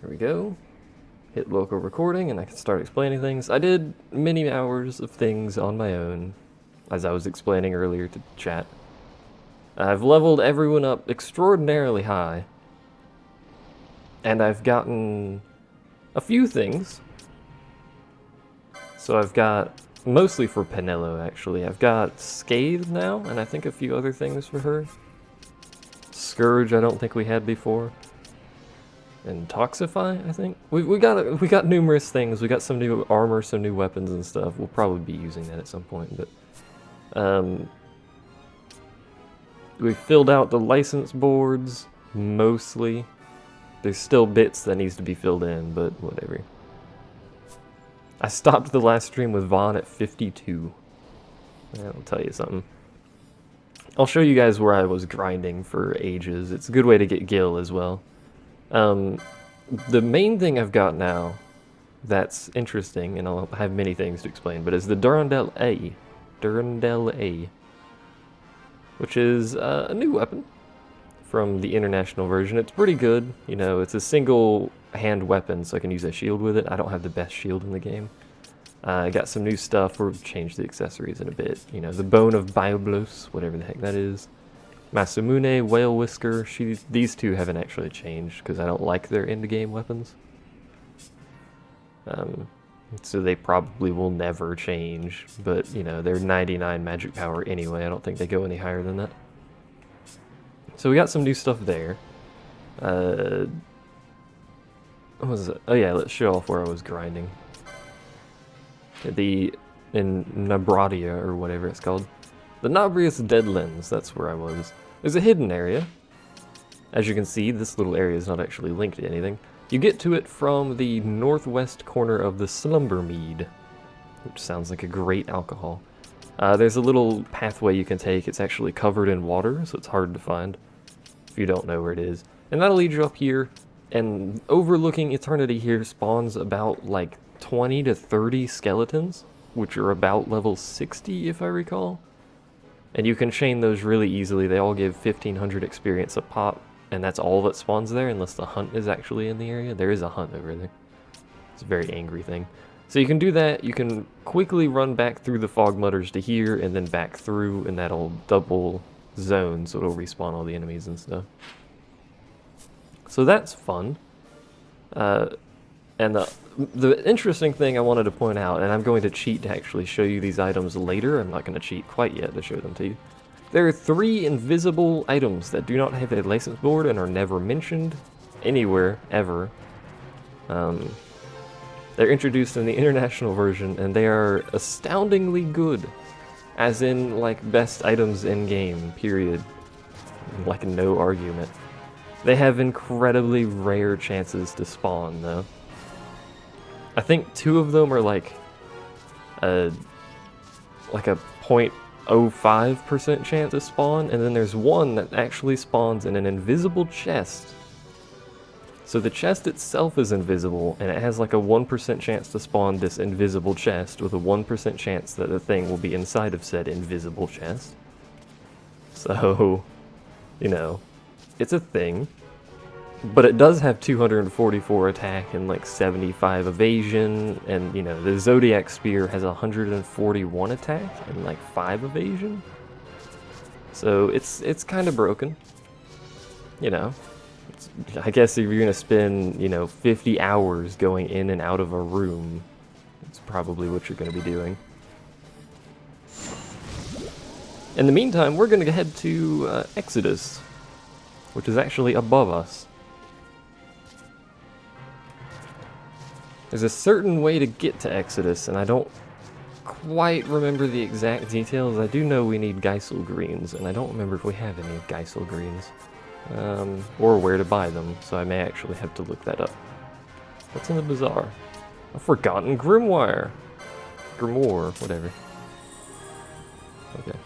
There we go. Hit local recording and I can start explaining things. I did many hours of things on my own, as I was explaining earlier to chat. I've leveled everyone up extraordinarily high. And I've gotten a few things. So I've got, mostly for Penelo actually, I've got Scathe now, and I think a few other things for her. Scourge I don't think we had before. And Toxify, I think. We got numerous things. We got some new armor, some new weapons and stuff. We'll probably be using that at some point, but we filled out the license boards mostly. There's still bits that needs to be filled in, but whatever. I stopped the last stream with Vaughn at 52. That'll tell you something. I'll show you guys where I was grinding for ages. It's a good way to get Gil as well. The main thing I've got now that's interesting, and I'll have many things to explain, but is the Durandal A. Durandal A. Which is a new weapon from the international version. It's pretty good. You know, it's a single hand weapon, so I can use a shield with it. I don't have the best shield in the game. I got some new stuff. We'll change the accessories in a bit. You know, the Bone of Bioblos, whatever the heck that is. Masamune, Whale Whisker. These two haven't actually changed because I don't like their end-game weapons. So they probably will never change. But, you know, they're 99 magic power anyway. I don't think they go any higher than that. So we got some new stuff there. What was it? Oh yeah, let's show off where I was grinding. In Nabradia, or whatever it's called. The Nabrius Deadlands, that's where I was. There's a hidden area. As you can see, this little area is not actually linked to anything. You get to it from the northwest corner of the Slumber Mead, which sounds like a great alcohol. There's a little pathway you can take. It's actually covered in water, so it's hard to find if you don't know where it is. And that'll lead you up here, and overlooking Eternity here spawns about like 20 to 30 skeletons, which are about level 60 if I recall. And you can chain those really easily. They all give 1500 experience a pop, and that's all that spawns there unless the hunt is actually in the area. There is a hunt over there. It's a very angry thing. So you can do that. You can quickly run back through the fog mutters to here and then back through, and that'll double zone, so it'll respawn all the enemies and stuff. So that's fun. And the interesting thing I wanted to point out, and I'm going to cheat to actually show you these items later. I'm not going to cheat quite yet to show them to you. There are 3 invisible items that do not have a license board and are never mentioned anywhere, ever. They're introduced in the international version, and they are astoundingly good. As in, like, best items in-game, period. Like, no argument. They have incredibly rare chances to spawn, though. I think 2 of them are like a 0.05% chance to spawn, and then there's one that actually spawns in an invisible chest. So the chest itself is invisible, and it has like a 1% chance to spawn this invisible chest, with a 1% chance that the thing will be inside of said invisible chest. So, you know, it's a thing. But it does have 244 attack and like 75 evasion, and you know, the Zodiac Spear has 141 attack and like 5 evasion. So it's kind of broken. You know, I guess if you're gonna spend, you know, 50 hours going in and out of a room, it's probably what you're gonna be doing. In the meantime, we're gonna head to Exodus, which is actually above us. There's a certain way to get to Exodus, and I don't quite remember the exact details. I do know we need Geisel greens, and I don't remember if we have any Geisel greens. Or where to buy them, so I may actually have to look that up. What's in the bazaar? A forgotten grimoire. Grimoire, whatever. Okay.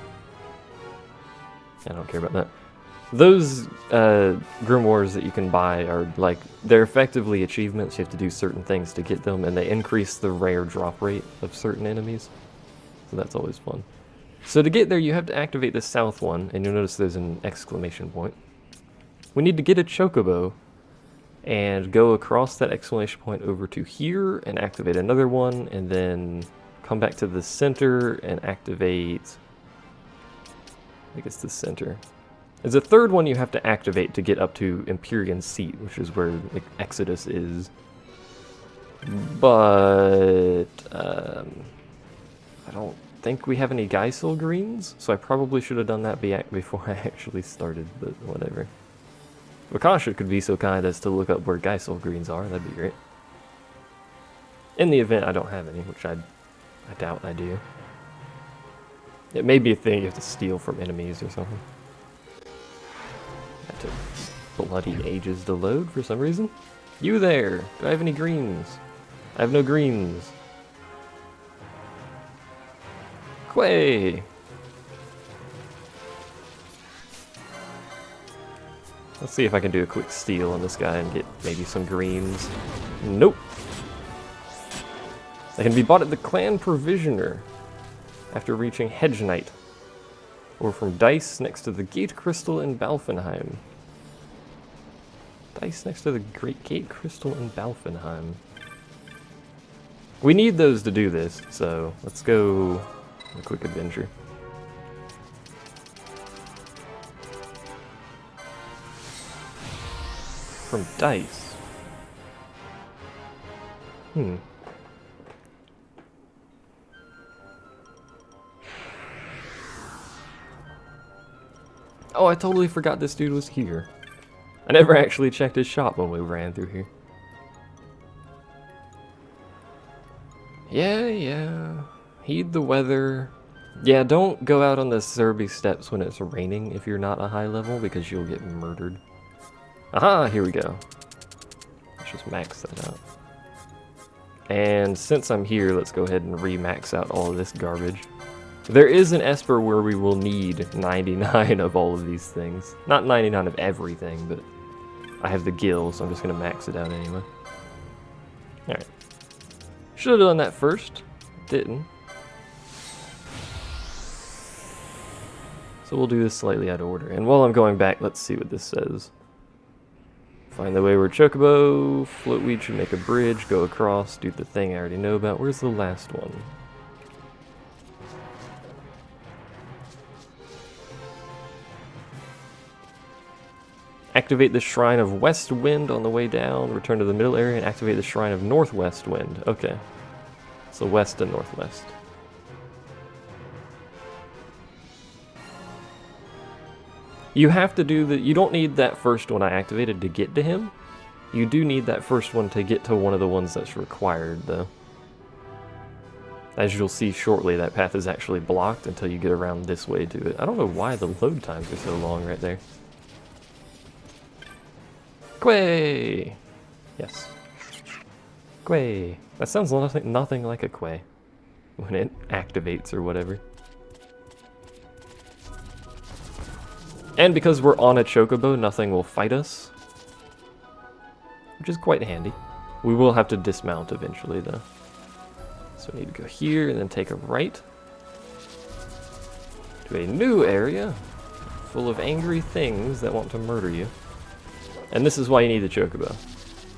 I don't care about that. Those grimoires that you can buy are like, they're effectively achievements. You have to do certain things to get them, and they increase the rare drop rate of certain enemies. So that's always fun. So to get there, you have to activate the south one, and you'll notice there's an exclamation point. We need to get a chocobo and go across that exclamation point over to here and activate another one, and then come back to the center and activate, I think it's the center. There's a third one you have to activate to get up to Empyrean Seat, which is where like, Exodus is. But I don't think we have any Geysil greens, so I probably should have done that before I actually started, but whatever. Vakasha could be so kind as to look up where Geysil greens are, that'd be great. In the event I don't have any, which I doubt I do. It may be a thing you have to steal from enemies or something. That took bloody ages to load for some reason. You there! Do I have any greens? I have no greens. Quay! Let's see if I can do a quick steal on this guy and get maybe some greens. Nope. They can be bought at the Clan Provisioner after reaching Hedge Knight, or from Dice next to the Gate Crystal in Balfenheim. Dice next to the Great Gate Crystal in Balfenheim. We need those to do this, so let's go on a quick adventure. From Dice. Oh, I totally forgot this dude was here. I never actually checked his shop when we ran through here. Yeah. Heed the weather. Yeah, don't go out on the Zerby steps when it's raining if you're not a high level, because you'll get murdered. Aha, here we go. Let's just max that out. And since I'm here, let's go ahead and re-max out all of this garbage. There is an Esper where we will need 99 of all of these things. Not 99 of everything, but I have the gil, so I'm just going to max it out anyway. Alright. Should have done that first. Didn't. So we'll do this slightly out of order. And while I'm going back, let's see what this says. Find the wayward chocobo, floatweed should make a bridge, go across, do the thing I already know about. Where's the last one? Activate the Shrine of West Wind on the way down, return to the middle area, and activate the Shrine of Northwest Wind. Okay. So west and northwest. You have to do you don't need that first one I activated to get to him. You do need that first one to get to one of the ones that's required, though. As you'll see shortly, that path is actually blocked until you get around this way to it. I don't know why the load times are so long right there. Quay! Yes. Quay. That sounds nothing like a quay when it activates or whatever. And because we're on a chocobo, nothing will fight us, which is quite handy. We will have to dismount eventually, though. So we need to go here and then take a right to a new area full of angry things that want to murder you. And this is why you need the chocobo.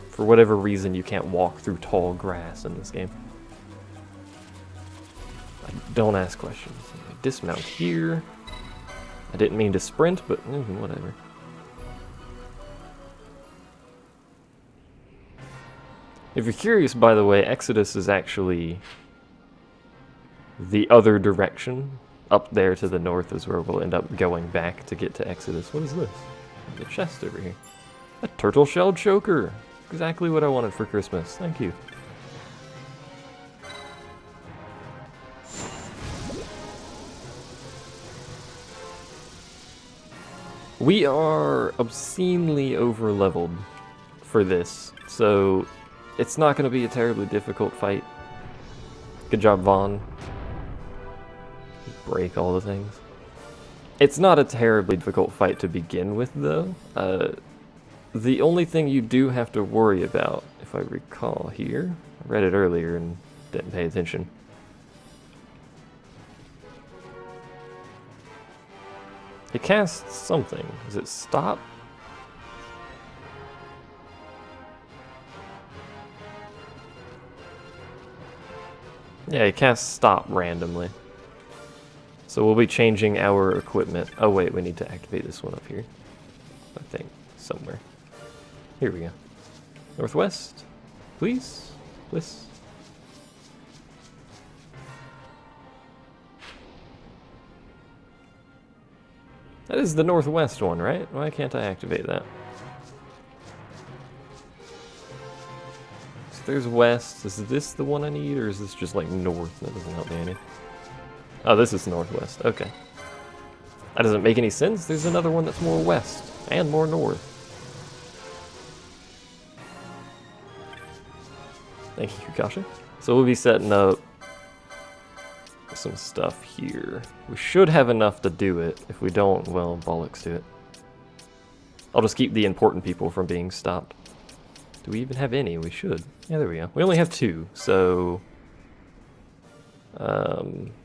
For whatever reason, you can't walk through tall grass in this game. Don't ask questions. Dismount here. I didn't mean to sprint, but whatever. If you're curious, by the way, Exodus is actually the other direction. Up there to the north is where we'll end up going back to get to Exodus. What is this? There's a chest over here. A turtle shell choker. Exactly what I wanted for Christmas. Thank you. We are obscenely over-leveled for this, so it's not going to be a terribly difficult fight. Good job, Vaughn. Break all the things. It's not a terribly difficult fight to begin with, though. The only thing you do have to worry about, if I recall here, I read it earlier and didn't pay attention. It casts something. Does it stop? Yeah, he casts stop randomly. So we'll be changing our equipment. Oh wait, we need to activate this one up here. I think, somewhere. Here we go. Northwest, please? Please? That is the northwest one, right? Why can't I activate that? So there's west. Is this the one I need, or is this just like north? That doesn't help me any. Oh, this is northwest. Okay. That doesn't make any sense. There's another one that's more west and more north. Thank you, Kasha. So we'll be setting up some stuff here. We should have enough to do it. If we don't, well, bollocks to it. I'll just keep the important people from being stopped. Do we even have any? We should. Yeah, there we go. We only have 2, so...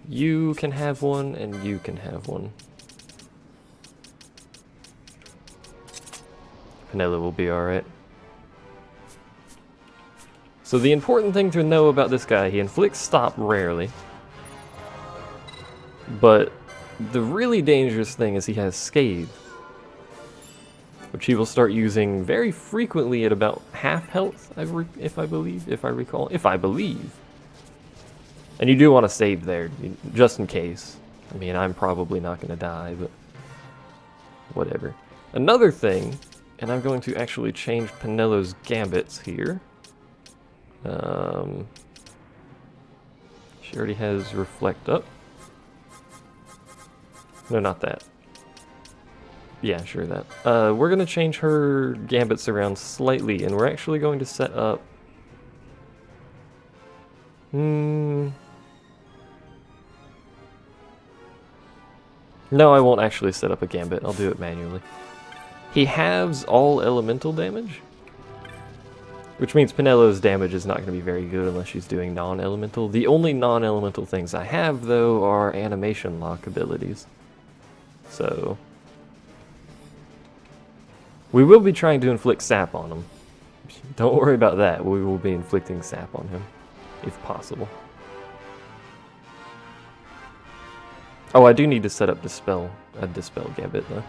you can have one, and you can have one. Penella will be alright. So the important thing to know about this guy, he inflicts stop rarely. But the really dangerous thing is he has Scathe, which he will start using very frequently at about half health, if I believe. And you do want to save there, just in case. I mean, I'm probably not going to die, but whatever. Another thing, and I'm going to actually change Penelo's gambits here. She already has Reflect up. No, not that. Yeah, sure that. We're going to change her gambits around slightly, and we're actually going to set up... No, I won't actually set up a gambit. I'll do it manually. He halves all elemental damage, which means Penelo's damage is not going to be very good unless she's doing non-elemental. The only non-elemental things I have, though, are animation lock abilities. So... we will be trying to inflict sap on him. Don't worry about that. We will be inflicting sap on him, if possible. Oh, I do need to set up a Dispel Gambit, though.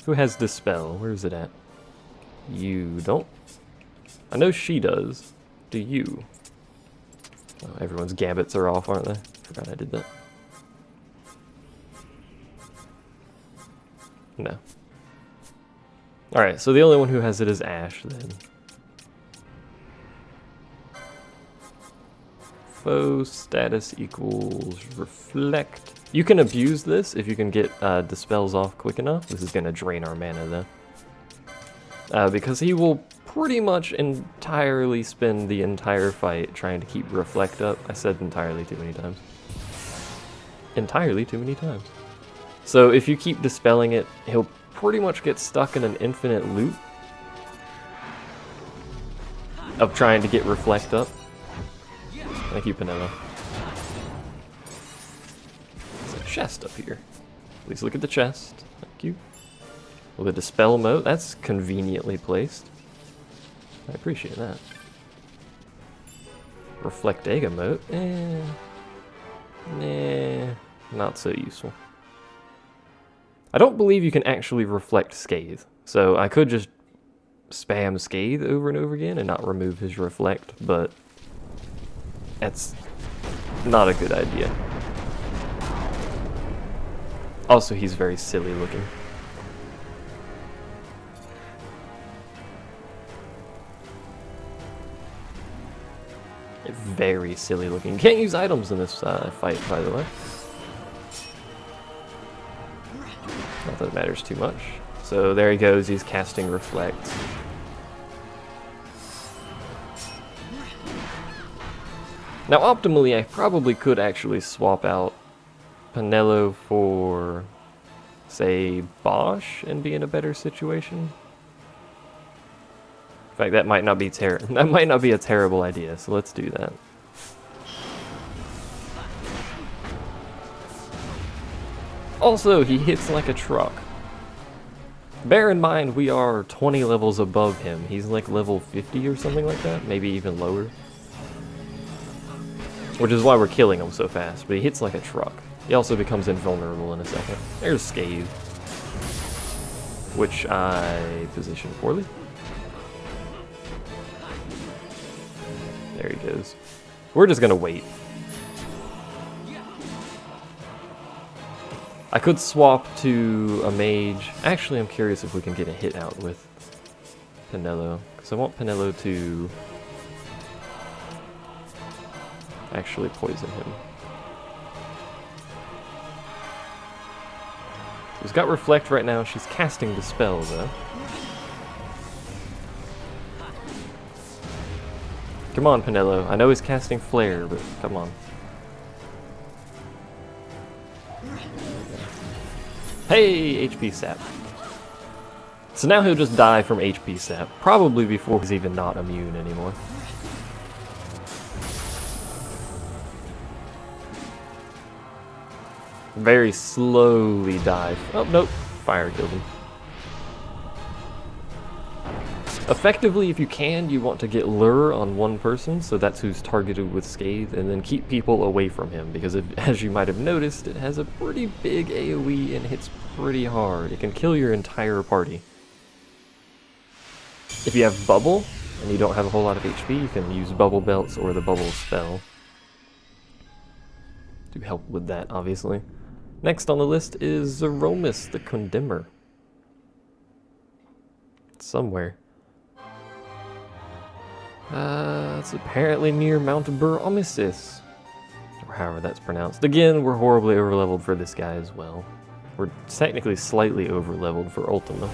Who has Dispel? Where is it at? You don't? I know she does. Do you? Oh, everyone's Gambits are off, aren't they? Forgot I did that. No. Alright, so the only one who has it is Ash, then. Foe status equals Reflect. You can abuse this if you can get Dispels off quick enough. This is going to drain our mana, though. Because he will pretty much entirely spend the entire fight trying to keep Reflect up. I said entirely too many times. Entirely too many times. So if you keep dispelling it, he'll pretty much get stuck in an infinite loop of trying to get Reflect up. Thank you, Penella. There's a chest up here. Please look at the chest. Thank you. Well, the Dispel Mote, that's conveniently placed. I appreciate that. Reflect Ega Mote? Nah, not so useful. I don't believe you can actually reflect Scathe, so I could just spam Scathe over and over again and not remove his Reflect, but that's not a good idea. Also, he's very silly looking. Very silly looking. You can't use items in this fight, by the way. Not that it matters too much. So there he goes, he's casting Reflect. Now optimally, I probably could actually swap out Penelo for, say, Bosch and be in a better situation. In fact, that might not be a terrible idea, so let's do that. Also, he hits like a truck. Bear in mind, we are 20 levels above him. He's like level 50 or something like that, maybe even lower. Which is why we're killing him so fast, but he hits like a truck. He also becomes invulnerable in a second. There's Scathe, which I positioned poorly. There he goes. We're just gonna wait. I could swap to a mage. Actually, I'm curious if we can get a hit out with Pinello, because I want Pinello to actually poison him. He's got Reflect right now. She's casting Dispel, though. Come on, Pinello. I know he's casting Flare, but come on. Hey, HP sap. So now he'll just die from HP sap, probably before he's even not immune anymore. Very slowly die. Oh, nope. Fire killed him. Effectively, if you can, you want to get Lure on one person, so that's who's targeted with Scathe, and then keep people away from him, because as you might have noticed, it has a pretty big AoE and hits pretty hard. It can kill your entire party. If you have Bubble, and you don't have a whole lot of HP, you can use Bubble Belts or the Bubble Spell to help with that, obviously. Next on the list is Zeromus, the Condemner. Somewhere. It's apparently near Mount Zeromus, or however that's pronounced. Again, we're horribly overleveled for this guy as well. We're technically slightly overleveled for Ultima.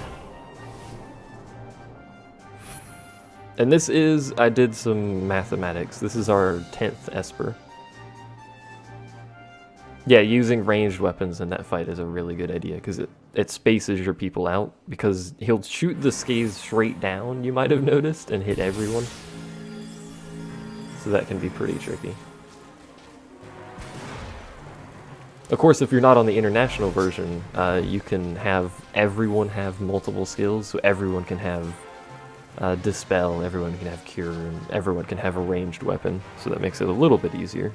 And this is, I did some mathematics, this is our 10th Esper. Yeah, using ranged weapons in that fight is a really good idea, because it spaces your people out, because he'll shoot the Scathe straight down, you might have noticed, and hit everyone. So that can be pretty tricky. Of course, if you're not on the international version, you can have everyone have multiple skills, so everyone can have Dispel, everyone can have Cure, and everyone can have a ranged weapon, so that makes it a little bit easier.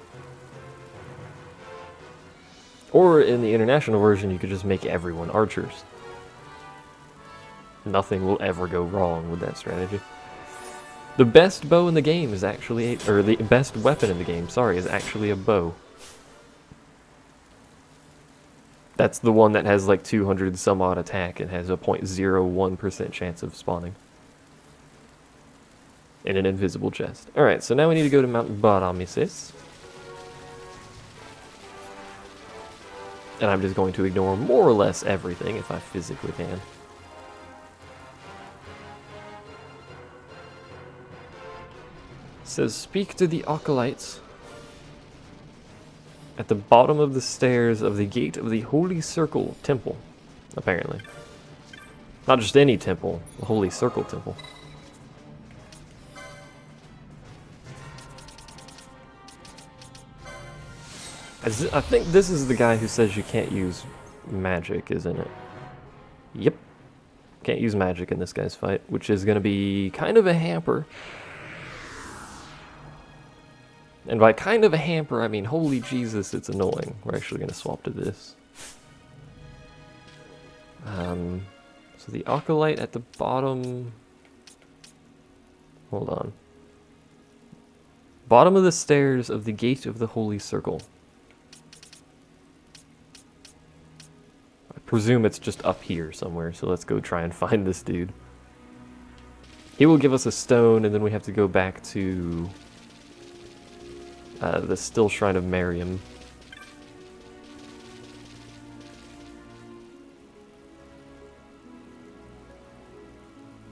Or in the international version, you could just make everyone archers. Nothing will ever go wrong with that strategy. The best bow in the game is actually, or the best weapon in the game, sorry, is actually a bow. That's the one that has like 200 some odd attack and has a 0.01% chance of spawning in an invisible chest. Alright, so now we need to go to Mount Zeromus. And I'm just going to ignore more or less everything if I physically can. It says, speak to the acolytes at the bottom of the stairs of the gate of the Holy Circle Temple, apparently. Not just any temple, the Holy Circle Temple. I think this is the guy who says you can't use magic, isn't it? Yep. Can't use magic in this guy's fight, which is going to be kind of a hamper. And by kind of a hamper, I mean, holy Jesus, it's annoying. We're actually going to swap to this. So the acolyte at the bottom... Hold on. Bottom of the stairs of the gate of the Holy Circle. I presume it's just up here somewhere, so let's go try and find this dude. He will give us a stone, and then we have to go back to... the Still Shrine of Miriam.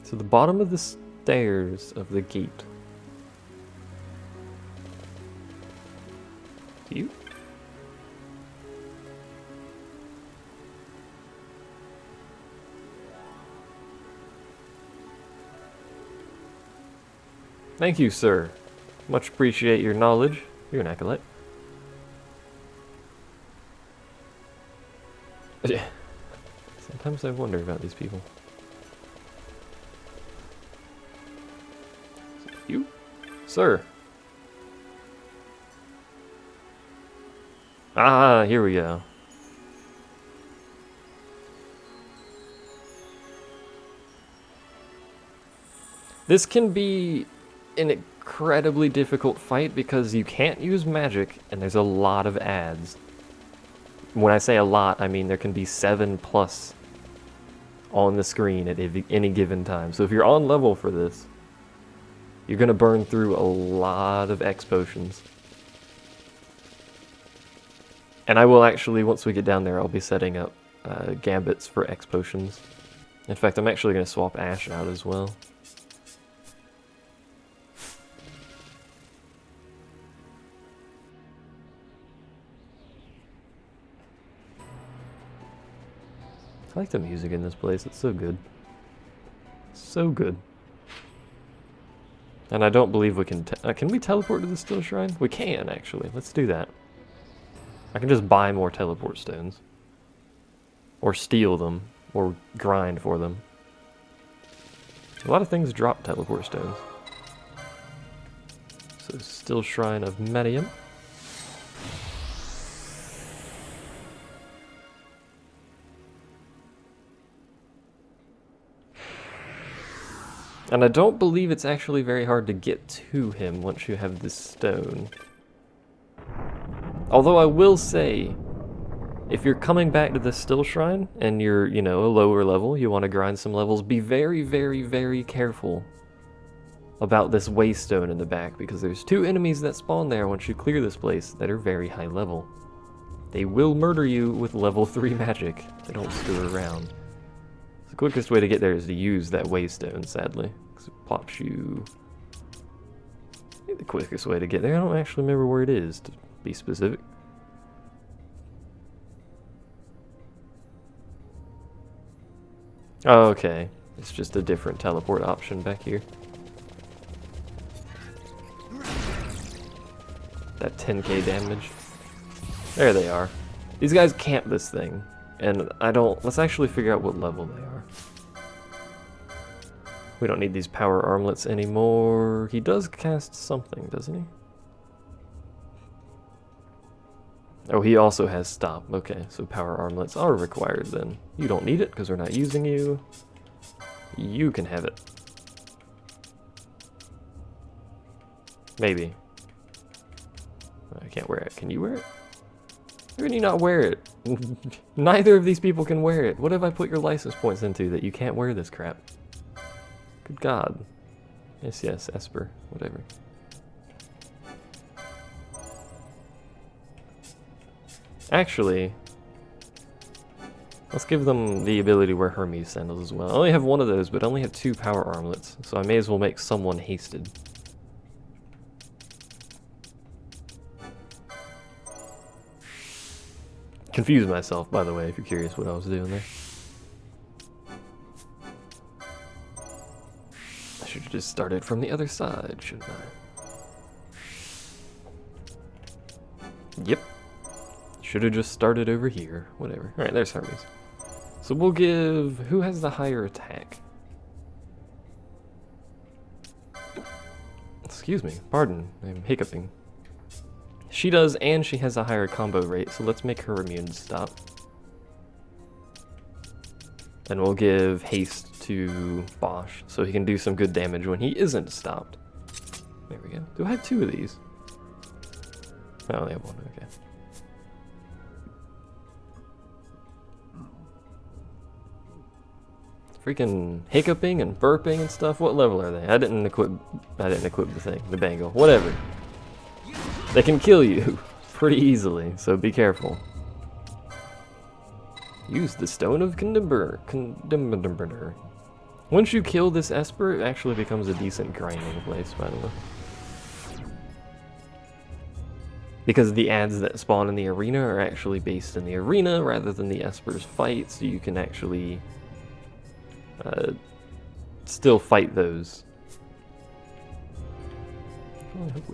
So the bottom of the stairs of the gate. You? Thank you, sir. Much appreciate your knowledge. You're an acolyte. Sometimes I wonder about these people. You? Sir. Ah, here we go. This can be an incredibly difficult fight because you can't use magic and there's a lot of ads. When I say a lot, I mean there can be 7+ on the screen at any given time. So if you're on level for this, you're going to burn through a lot of X potions. And I will actually, once we get down there, I'll be setting up gambits for X potions. In fact, I'm actually going to swap Ash out as well. I like the music in this place, it's so good. So good. And I don't believe we can we teleport to the Still Shrine? We can, actually. Let's do that. I can just buy more teleport stones. Or steal them. Or grind for them. A lot of things drop teleport stones. So, Still Shrine of Medium. And I don't believe it's actually very hard to get to him once you have this stone. Although I will say, if you're coming back to the Still Shrine, and you're, you know, a lower level, you want to grind some levels, be very, very, very careful about this waystone in the back, because there's 2 enemies that spawn there once you clear this place that are very high level. They will murder you with level 3 magic. They don't screw around. The quickest way to get there is to use that waystone, sadly, because it pops you. I think the quickest way to get there, I don't actually remember where it is, to be specific. Oh, okay. It's just a different teleport option back here. That 10k damage. There they are. These guys camp this thing. And let's actually figure out what level they are. We don't need these power armlets anymore. He does cast something, doesn't he? Oh, he also has stop. Okay, so power armlets are required then. You don't need it because we're not using you. You can have it. Maybe. I can't wear it. Can you wear it? How can you not wear it? Neither of these people can wear it. What have I put your license points into that you can't wear this crap? Good God. Yes, yes, Esper. Whatever. Actually, let's give them the ability to wear Hermes sandals as well. I only have one of those, but I only have 2 power armlets, so I may as well make someone hasted. Confused myself, by the way, if you're curious what I was doing there. I should have just started from the other side, shouldn't I? Yep. Should have just started over here. Whatever. Alright, there's Hermes. So we'll give... Who has the higher attack? Excuse me. Pardon. I'm hiccuping. She does, and she has a higher combo rate, so let's make her immune stop. And we'll give haste to Bosch, so he can do some good damage when he isn't stopped. There we go. Do I have 2 of these? I only have 1, okay. Freaking hiccuping and burping and stuff. What level are they? I didn't equip the thing, the bangle. Whatever. They can kill you pretty easily, so be careful. Use the Stone of Condemner. Once you kill this Esper, it actually becomes a decent grinding place, by the way. Because the ads that spawn in the arena are actually based in the arena rather than the Esper's fight, so you can actually still fight those.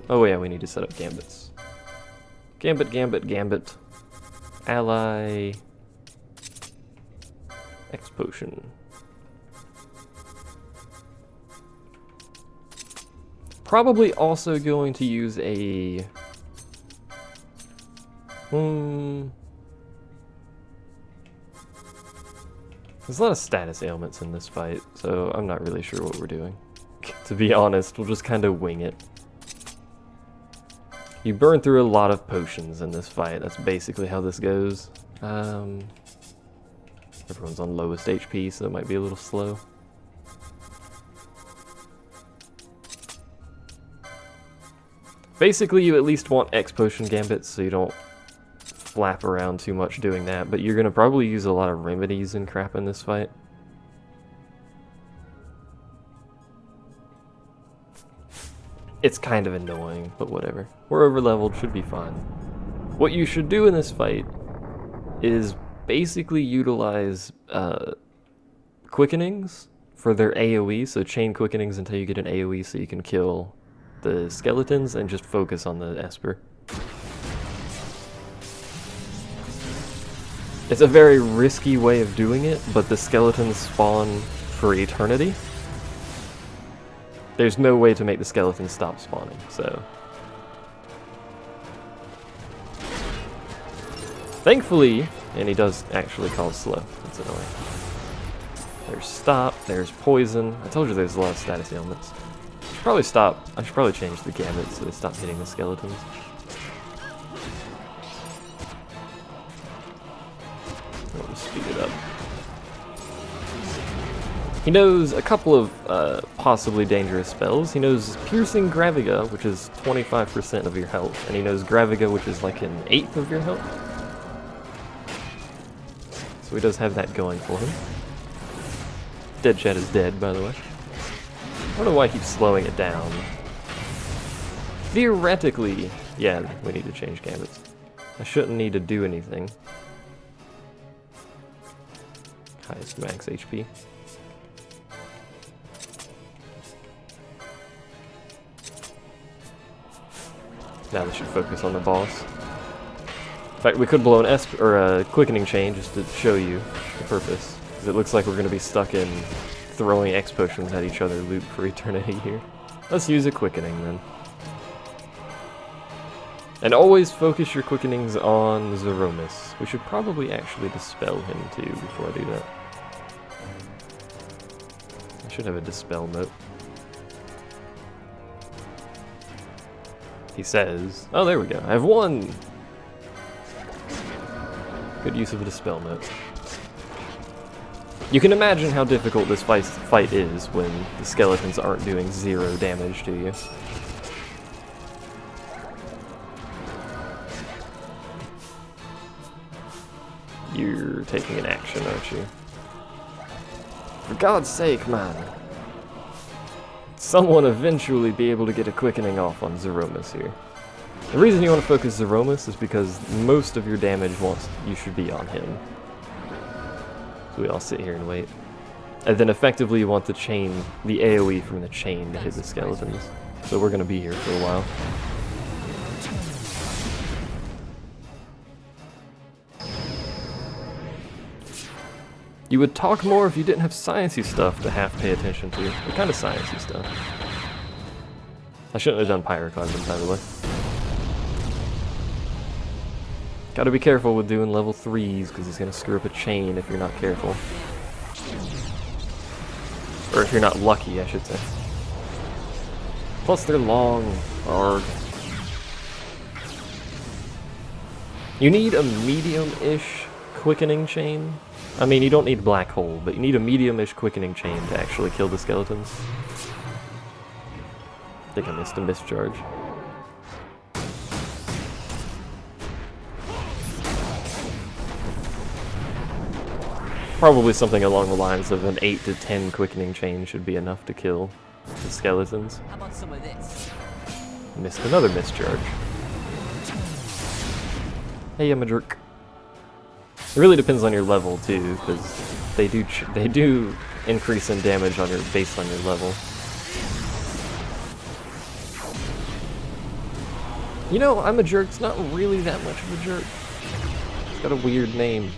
Oh yeah, we need to set up gambits. Gambit, gambit, gambit. Ally. X potion. probably also going to use a... There's a lot of status ailments in this fight, so I'm not really sure what we're doing. To be honest, we'll just kind of wing it. You burn through a lot of potions in this fight. That's basically how this goes. Everyone's on lowest HP, so it might be a little slow. Basically, you at least want X potion gambits, so you don't flap around too much doing that, but you're going to probably use a lot of remedies and crap in this fight. It's kind of annoying, but whatever. We're over-leveled, should be fine. What you should do in this fight is basically utilize quickenings for their AoE, so chain quickenings until you get an AoE so you can kill the skeletons and just focus on the Esper. It's a very risky way of doing it, but the skeletons spawn for eternity. There's no way to make the skeletons stop spawning, so... Thankfully, and he does actually cause slow. That's annoying. There's stop, there's poison. I told you there's a lot of status ailments. I should probably stop. I should probably change the gambit so they stop hitting the skeletons. I'll just speed it up. He knows a couple of possibly dangerous spells. He knows Piercing Graviga, which is 25% of your health, and he knows Graviga, which is like 1/8 of your health. So he does have that going for him. Dead Chat is dead, by the way. I don't know why I keep slowing it down. Theoretically, yeah, we need to change gambits. I shouldn't need to do anything. Highest max HP. Now they should focus on the boss. In fact, we could blow an a quickening chain just to show you the purpose. Because it looks like we're going to be stuck in throwing X potions at each other loop for eternity here. Let's use a quickening then. And always focus your quickenings on Zeromus. We should probably actually dispel him too before I do that. I should have a dispel note. He says, oh, there we go. I have one. Good use of a dispel note. You can imagine how difficult this fight is when the skeletons aren't doing 0 damage to you. You're taking an action, aren't you? For God's sake, man. Someone eventually be able to get a quickening off on Zeromus here. The reason you want to focus Zeromus is because most of your damage you should be on him. So we all sit here and wait. And then effectively you want the chain, the AoE from the chain to hit the skeletons. So we're going to be here for a while. You would talk more if you didn't have sciencey stuff to have to pay attention to. What kind of sciencey stuff? I shouldn't have done pyroclasm, by the way. Gotta be careful with doing level 3s, because he's gonna screw up a chain if you're not careful. Or if you're not lucky, I should say. Plus they're long. Arg. You need a medium-ish quickening chain. I mean, you don't need black hole, but you need a medium-ish quickening chain to actually kill the skeletons. I think I missed a mischarge. Probably something along the lines of an 8 to 10 quickening chain should be enough to kill the skeletons. How about some of this? Missed another mischarge. Hey, I'm a jerk. It really depends on your level too, because they do increase in damage on based on your level. You know, I'm a jerk's not really that much of a jerk. It's got a weird name.